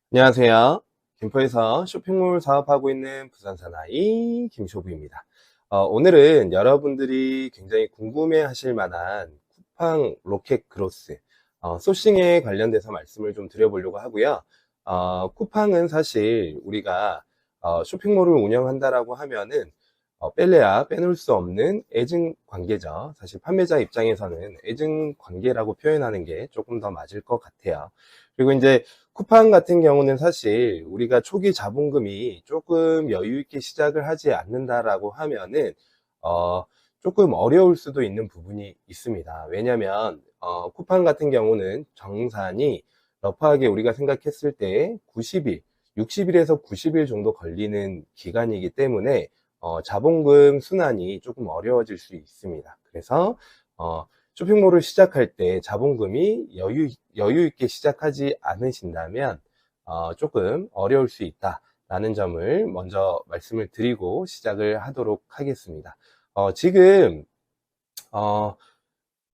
안녕하세요. 김포에서 쇼핑몰 사업하고 있는 부산사나이 김쇼부입니다. 오늘은 여러분들이 굉장히 궁금해 하실 만한 쿠팡 로켓 그로스 소싱에 관련돼서 말씀을 좀 드려보려고 하고요. 쿠팡은 사실 우리가 쇼핑몰을 운영한다라고 하면은 뺄래야 빼놓을 수 없는 애증 관계죠. 사실 판매자 입장에서는 애증 관계라고 표현하는 게 조금 더 맞을 것 같아요. 그리고 이제 쿠팡 같은 경우는 사실 우리가 초기 자본금이 조금 여유 있게 시작을 하지 않는다라고 하면은 어, 조금 어려울 수도 있는 부분이 있습니다. 왜냐하면 쿠팡 같은 경우는 정산이 러프하게 우리가 생각했을 때 90일, 60일에서 90일 정도 걸리는 기간이기 때문에 자본금 순환이 조금 어려워질 수 있습니다. 그래서 쇼핑몰을 시작할 때 자본금이 여유 있게 시작하지 않으신다면 조금 어려울 수 있다라는 점을 먼저 말씀을 드리고 시작을 하도록 하겠습니다. 지금 어,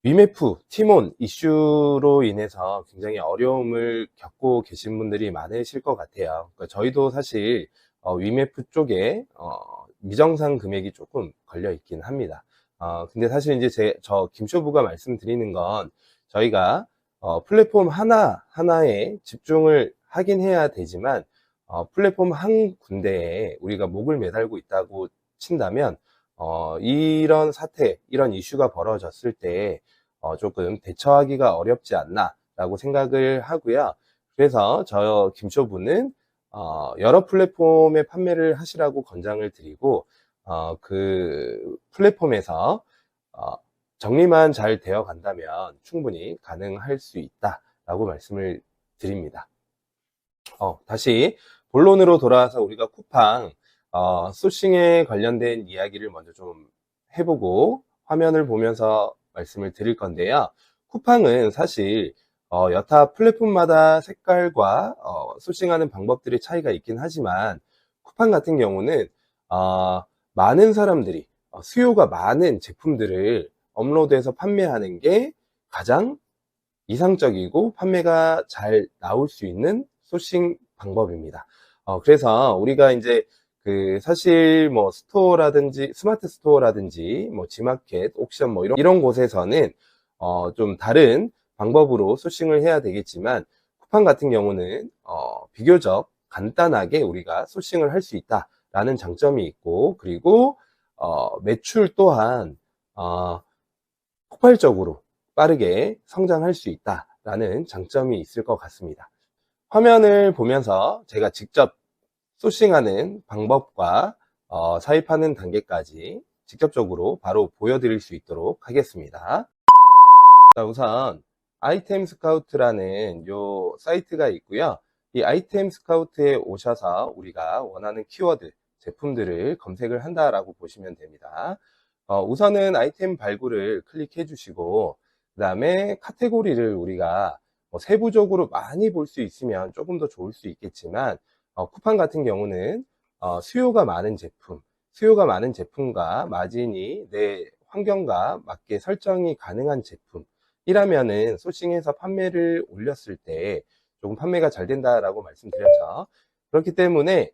위메프, 티몬 이슈로 인해서 굉장히 어려움을 겪고 계신 분들이 많으실 것 같아요. 그러니까 저희도 사실 위메프 쪽에 미정상 금액이 조금 걸려 있긴 합니다. 근데 사실 이제 저 김쇼부가 말씀드리는 건 저희가 플랫폼 하나하나에 집중을 하긴 해야 되지만 플랫폼 한 군데에 우리가 목을 매달고 있다고 친다면 이런 사태, 이런 이슈가 벌어졌을 때 조금 대처하기가 어렵지 않나라고 생각을 하고요. 그래서 저 김쇼부는 여러 플랫폼에 판매를 하시라고 권장을 드리고 그 플랫폼에서 어, 정리만 잘 되어 간다면 충분히 가능할 수 있다라고 말씀을 드립니다. 다시 본론으로 돌아와서 우리가 쿠팡 소싱에 관련된 이야기를 먼저 좀 해보고 화면을 보면서 말씀을 드릴 건데요. 쿠팡은 사실 여타 플랫폼마다 색깔과 소싱하는 방법들의 차이가 있긴 하지만 쿠팡 같은 경우는 많은 사람들이 수요가 많은 제품들을 업로드해서 판매하는 게 가장 이상적이고 판매가 잘 나올 수 있는 소싱 방법입니다. 그래서 우리가 이제 그 사실 뭐 스토어라든지 스마트 스토어라든지 뭐 지마켓, 옥션 뭐 이런 곳에서는 좀 다른 방법으로 소싱을 해야 되겠지만 쿠팡 같은 경우는 비교적 간단하게 우리가 소싱을 할 수 있다라는 장점이 있고 그리고 매출 또한 폭발적으로 빠르게 성장할 수 있다라는 장점이 있을 것 같습니다. 화면을 보면서 제가 직접 소싱하는 방법과 사입하는 단계까지 직접적으로 바로 보여드릴 수 있도록 하겠습니다. 자, 우선 아이템 스카우트라는 요 사이트가 있고요. 이 아이템 스카우트에 오셔서 우리가 원하는 키워드, 제품들을 검색을 한다라고 보시면 됩니다. 우선은 아이템 발굴을 클릭해 주시고 그 다음에 카테고리를 우리가 세부적으로 많이 볼 수 있으면 조금 더 좋을 수 있겠지만 쿠팡 같은 경우는 수요가 많은 제품과 마진이 내 환경과 맞게 설정이 가능한 제품이라면은 소싱해서 판매를 올렸을 때 조금 판매가 잘 된다라고 말씀드렸죠. 그렇기 때문에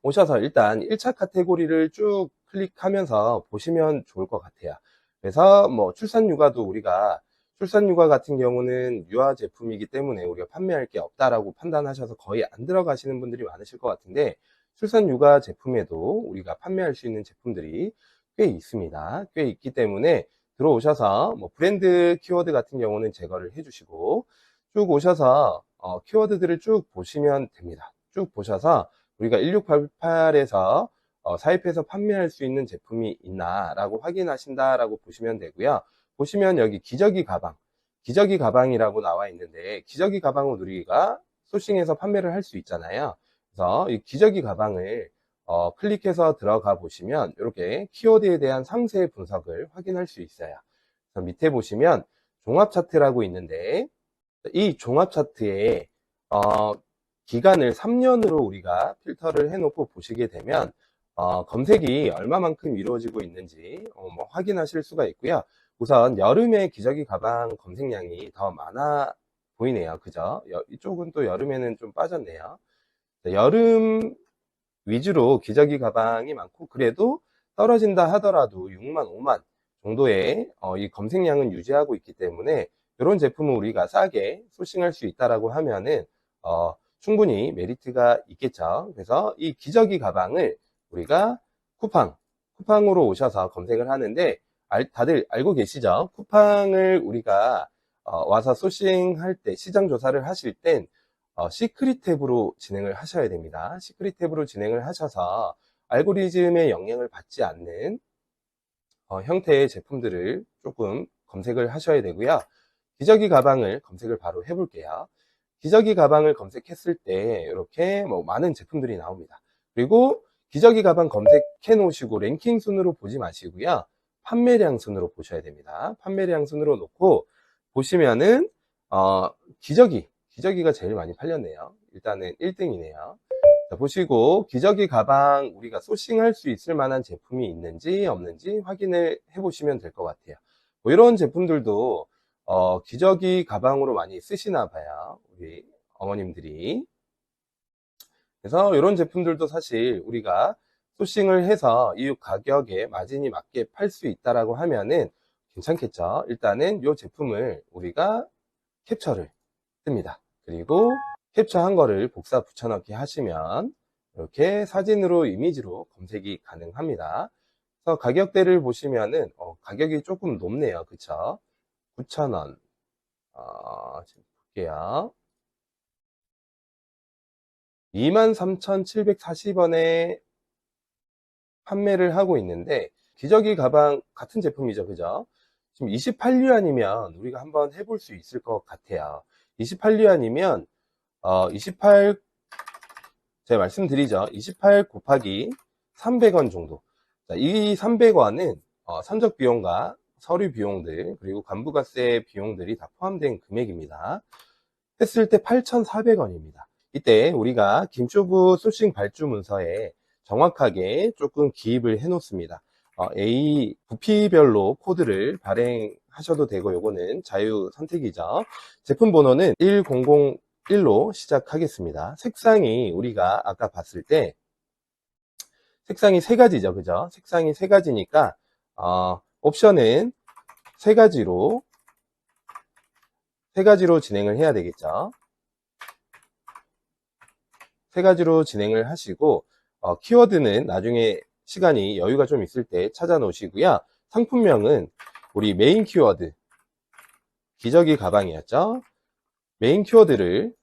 오셔서 일단 1차 카테고리를 쭉 클릭하면서 보시면 좋을 것 같아요. 그래서 뭐 출산육아도 우리가 출산육아 같은 경우는 유아 제품이기 때문에 우리가 판매할 게 없다라고 판단하셔서 거의 안 들어가시는 분들이 많으실 것 같은데 출산육아 제품에도 우리가 판매할 수 있는 제품들이 꽤 있습니다. 꽤 있기 때문에 들어오셔서 뭐 브랜드 키워드 같은 경우는 제거를 해주시고 쭉 오셔서 키워드들을 쭉 보시면 됩니다. 쭉 보셔서 우리가 1688에서 사입해서 판매할 수 있는 제품이 있나 라고 확인하신다라고 보시면 되고요. 보시면 여기 기저귀 가방이라고 나와 있는데 기저귀 가방은 우리가 소싱해서 판매를 할 수 있잖아요. 그래서 이 기저귀 가방을 클릭해서 들어가 보시면 이렇게 키워드에 대한 상세 분석을 확인할 수 있어요. 그래서 밑에 보시면 종합 차트라고 있는데 이 종합 차트에 기간을 3년으로 우리가 필터를 해놓고 보시게 되면 검색이 얼마만큼 이루어지고 있는지 뭐 확인하실 수가 있고요. 우선 여름에 기저귀 가방 검색량이 더 많아 보이네요. 그죠? 이쪽은 또 여름에는 좀 빠졌네요. 여름 위주로 기저귀 가방이 많고, 그래도 떨어진다 하더라도 6만, 5만 정도의 이 검색량은 유지하고 있기 때문에 이런 제품을 우리가 싸게 소싱할 수 있다라고 하면은 충분히 메리트가 있겠죠. 그래서 이 기저귀 가방을 우리가 쿠팡으로 오셔서 검색을 하는데, 다들 알고 계시죠? 쿠팡을 우리가 와서 소싱할 때, 시장 조사를 하실 땐 시크릿 탭으로 진행을 하셔야 됩니다. 시크릿 탭으로 진행을 하셔서 알고리즘의 영향을 받지 않는 형태의 제품들을 조금 검색을 하셔야 되고요. 기저귀 가방을 검색을 바로 해볼게요. 기저귀 가방을 검색했을 때 이렇게 뭐 많은 제품들이 나옵니다. 그리고 기저귀 가방 검색해 놓으시고 랭킹 순으로 보지 마시고요. 판매량 순으로 보셔야 됩니다. 판매량 순으로 놓고 보시면은 기저귀가 제일 많이 팔렸네요. 일단은 1등이네요. 자, 보시고 기저귀 가방 우리가 소싱할 수 있을 만한 제품이 있는지 없는지 확인을 해 보시면 될 것 같아요. 뭐 이런 제품들도 기저귀 가방으로 많이 쓰시나 봐요, 우리 어머님들이. 그래서 이런 제품들도 사실 우리가 소싱을 해서 이 가격에 마진이 맞게 팔 수 있다라고 하면은 괜찮겠죠. 일단은 이 제품을 우리가 캡처를 뜹니다. 그리고 캡처한 거를 복사 붙여넣기 하시면 이렇게 사진으로 이미지로 검색이 가능합니다. 그래서 가격대를 보시면은 가격이 조금 높네요. 그쵸? 9,000원. 지금 볼게요. 23,740원에 판매를 하고 있는데, 기저귀 가방 같은 제품이죠. 그죠? 지금 28유안이면 우리가 한번 해볼 수 있을 것 같아요. 28유안이면 28, 제가 말씀드리죠. 28 곱하기 300원 정도. 자, 이 300원은 선적 비용과 서류 비용들, 그리고 간부가세 비용들이 다 포함된 금액입니다. 했을 때 8,400원입니다. 이때 우리가 김쇼부 소싱 발주 문서에 정확하게 조금 기입을 해 놓습니다. A 부피별로 코드를 발행하셔도 되고, 요거는 자유 선택이죠. 제품 번호는 1001로 시작하겠습니다. 색상이 우리가 아까 봤을 때 색상이 세 가지죠. 그죠? 색상이 세 가지니까 옵션은 세 가지로 진행을 해야 되겠죠. 세 가지로 진행을 하시고, 키워드는 나중에 시간이 여유가 좀 있을 때 찾아 놓으시고요. 상품명은 우리 메인 키워드, 기저귀 가방이었죠. 메인 키워드를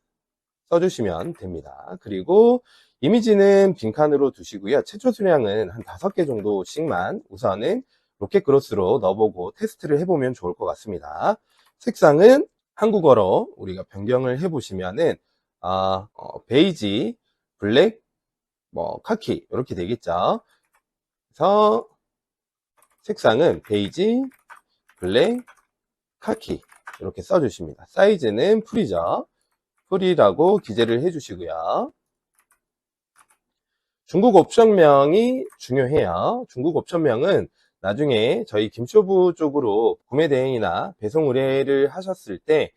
써주시면 됩니다. 그리고 이미지는 빈칸으로 두시고요. 최초 수량은 한 5개 정도씩만 우선은 로켓 그로스로 넣어보고 테스트를 해보면 좋을 것 같습니다. 색상은 한국어로 우리가 변경을 해보시면은 베이지, 블랙, 뭐 카키 이렇게 되겠죠. 그래서 색상은 베이지, 블랙, 카키 이렇게 써주십니다. 사이즈는 풀이죠. 풀이라고 기재를 해주시고요. 중국 옵션명이 중요해요. 중국 옵션명은 나중에 저희 김쇼부 쪽으로 구매 대행이나 배송 의뢰를 하셨을 때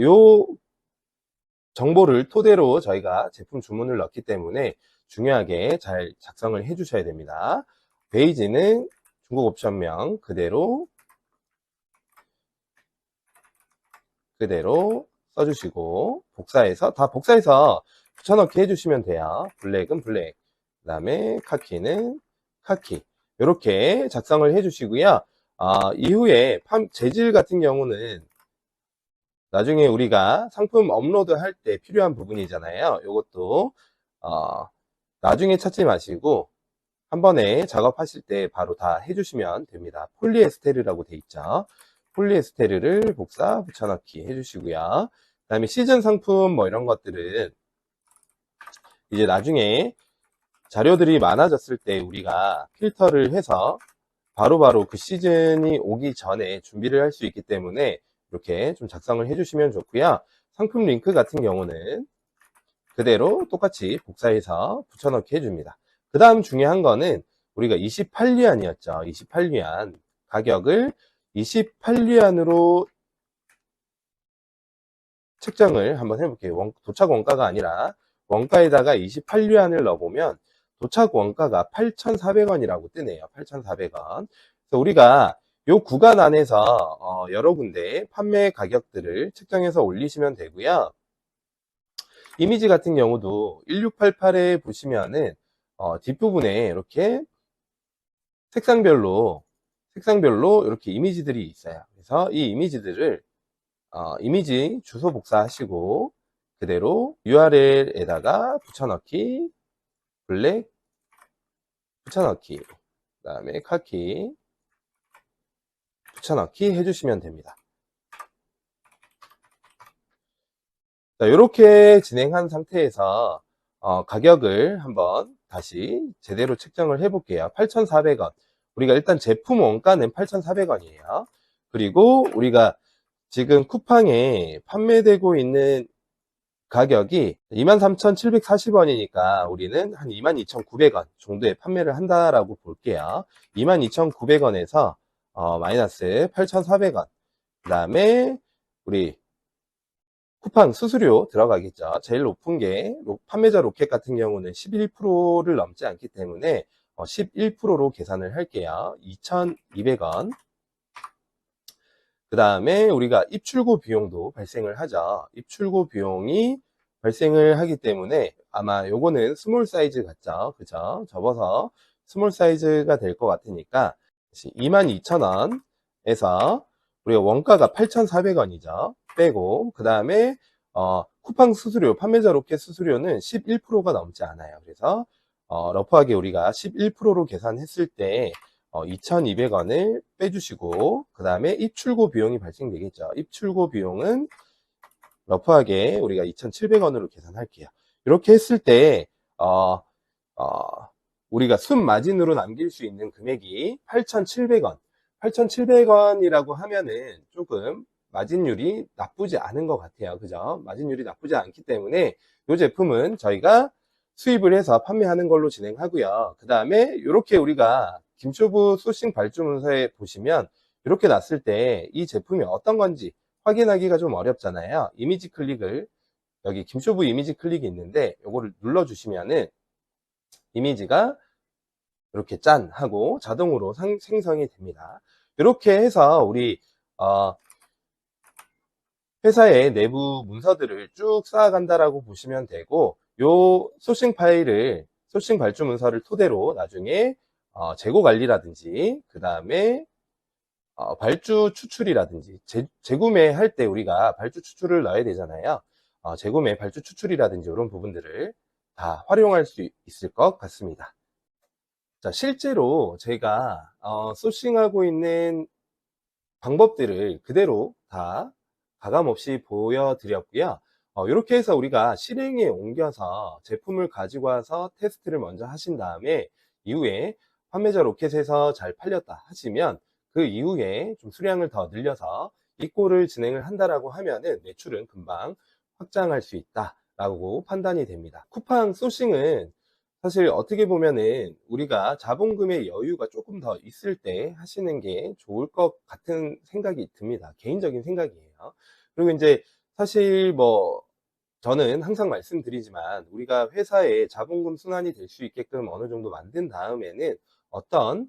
요 정보를 토대로 저희가 제품 주문을 넣기 때문에 중요하게 잘 작성을 해 주셔야 됩니다. 베이지는 중국 옵션명 그대로 써주시고, 다 복사해서 붙여넣기 해주시면 돼요. 블랙은 블랙, 그 다음에 카키는 카키, 이렇게 작성을 해주시고요. 이후에 재질 같은 경우는 나중에 우리가 상품 업로드 할 때 필요한 부분이잖아요. 이것도 나중에 찾지 마시고 한 번에 작업하실 때 바로 다 해주시면 됩니다. 폴리에스테르라고 돼 있죠. 폴리에스테르를 복사 붙여넣기 해주시고요. 그 다음에 시즌 상품 뭐 이런 것들은 이제 나중에 자료들이 많아졌을 때 우리가 필터를 해서 바로바로 그 시즌이 오기 전에 준비를 할 수 있기 때문에 이렇게 좀 작성을 해주시면 좋고요. 상품 링크 같은 경우는 그대로 똑같이 복사해서 붙여넣기 해줍니다. 그 다음 중요한 거는 우리가 28위안이었죠. 28위안 가격을 28위안으로 책정을 한번 해볼게요. 도착 원가가 아니라 원가에다가 28유안을 넣어보면 도착 원가가 8,400원이라고 뜨네요. 8,400원. 그래서 우리가 요 구간 안에서 여러 군데 판매 가격들을 책정해서 올리시면 되고요. 이미지 같은 경우도 1688에 보시면은 뒷부분에 이렇게 색상별로 이렇게 이미지들이 있어요. 그래서 이 이미지들을 이미지 주소 복사하시고 그대로 URL에다가 붙여넣기, 블랙 붙여넣기, 그 다음에 카키 붙여넣기 해주시면 됩니다. 자, 이렇게 진행한 상태에서 가격을 한번 다시 제대로 책정을 해 볼게요. 8,400원. 우리가 일단 제품 원가는 8,400원이에요. 그리고 우리가 지금 쿠팡에 판매되고 있는 가격이 23,740원이니까 우리는 한 22,900원 정도에 판매를 한다라고 볼게요. 22,900원에서 마이너스 8,400원. 그 다음에 우리 쿠팡 수수료 들어가겠죠. 제일 높은 게 판매자 로켓 같은 경우는 11%를 넘지 않기 때문에 11%로 계산을 할게요. 2,200원. 그 다음에 우리가 입출고 비용도 발생을 하죠. 입출고 비용이 발생을 하기 때문에 아마 요거는 스몰 사이즈 같죠. 그죠? 접어서 스몰 사이즈가 될 것 같으니까 22,000원에서 우리가 원가가 8,400원이죠. 빼고 그 다음에 쿠팡 수수료, 판매자 로켓 수수료는 11%가 넘지 않아요. 그래서 러프하게 우리가 11%로 계산했을 때 2,200원을 빼주시고 그 다음에 입출고 비용이 발생되겠죠. 입출고 비용은 러프하게 우리가 2,700원으로 계산할게요. 이렇게 했을 때 우리가 순마진으로 남길 수 있는 금액이 8,700원. 8,700원이라고 하면은 조금 마진율이 나쁘지 않은 것 같아요. 그죠? 마진율이 나쁘지 않기 때문에 이 제품은 저희가 수입을 해서 판매하는 걸로 진행하고요. 그 다음에 이렇게 우리가 김쇼부 소싱 발주 문서에 보시면 이렇게 놨을 때 이 제품이 어떤 건지 확인하기가 좀 어렵잖아요. 이미지 클릭을 여기 김쇼부 이미지 클릭이 있는데 이거를 눌러주시면은 이미지가 이렇게 짠 하고 자동으로 생성이 됩니다. 이렇게 해서 우리 회사의 내부 문서들을 쭉 쌓아간다라고 보시면 되고 요 소싱 파일을 소싱 발주 문서를 토대로 나중에 재고 관리라든지 그 다음에 발주 추출이라든지 재구매할 때 우리가 발주 추출을 넣어야 되잖아요. 재구매 발주 추출이라든지 이런 부분들을 다 활용할 수 있을 것 같습니다. 자, 실제로 제가 소싱하고 있는 방법들을 그대로 다 가감없이 보여드렸고요. 이렇게 해서 우리가 실행에 옮겨서 제품을 가지고 와서 테스트를 먼저 하신 다음에 이후에 판매자 로켓에서 잘 팔렸다 하시면 그 이후에 좀 수량을 더 늘려서 입고를 진행을 한다라고 하면은 매출은 금방 확장할 수 있다라고 판단이 됩니다. 쿠팡 소싱은 사실 어떻게 보면은 우리가 자본금의 여유가 조금 더 있을 때 하시는 게 좋을 것 같은 생각이 듭니다. 개인적인 생각이에요. 그리고 이제 사실 뭐 저는 항상 말씀드리지만 우리가 회사의 자본금 순환이 될 수 있게끔 어느 정도 만든 다음에는 어떤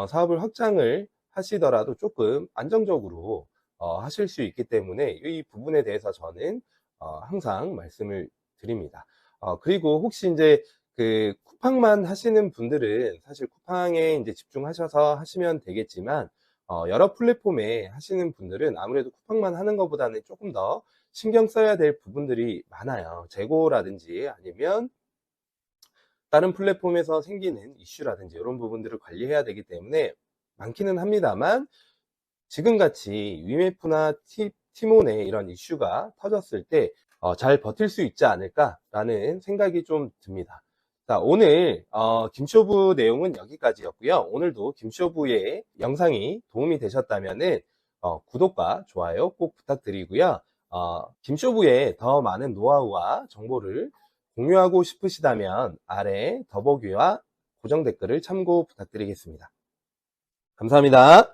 사업을 확장을 하시더라도 조금 안정적으로 하실 수 있기 때문에 이 부분에 대해서 저는 항상 말씀을 드립니다. 그리고 혹시 이제 그 쿠팡만 하시는 분들은 사실 쿠팡에 이제 집중하셔서 하시면 되겠지만 여러 플랫폼에 하시는 분들은 아무래도 쿠팡만 하는 것보다는 조금 더 신경 써야 될 부분들이 많아요. 재고라든지 아니면 다른 플랫폼에서 생기는 이슈라든지 이런 부분들을 관리해야 되기 때문에 많기는 합니다만 지금같이 위메프나 티몬의 이런 이슈가 터졌을 때 잘 버틸 수 있지 않을까라는 생각이 좀 듭니다. 자, 오늘 김쇼부 내용은 여기까지였고요. 오늘도 김쇼부의 영상이 도움이 되셨다면 구독과 좋아요 꼭 부탁드리고요. 김쇼부의 더 많은 노하우와 정보를 공유하고 싶으시다면 아래 더보기와 고정 댓글을 참고 부탁드리겠습니다. 감사합니다.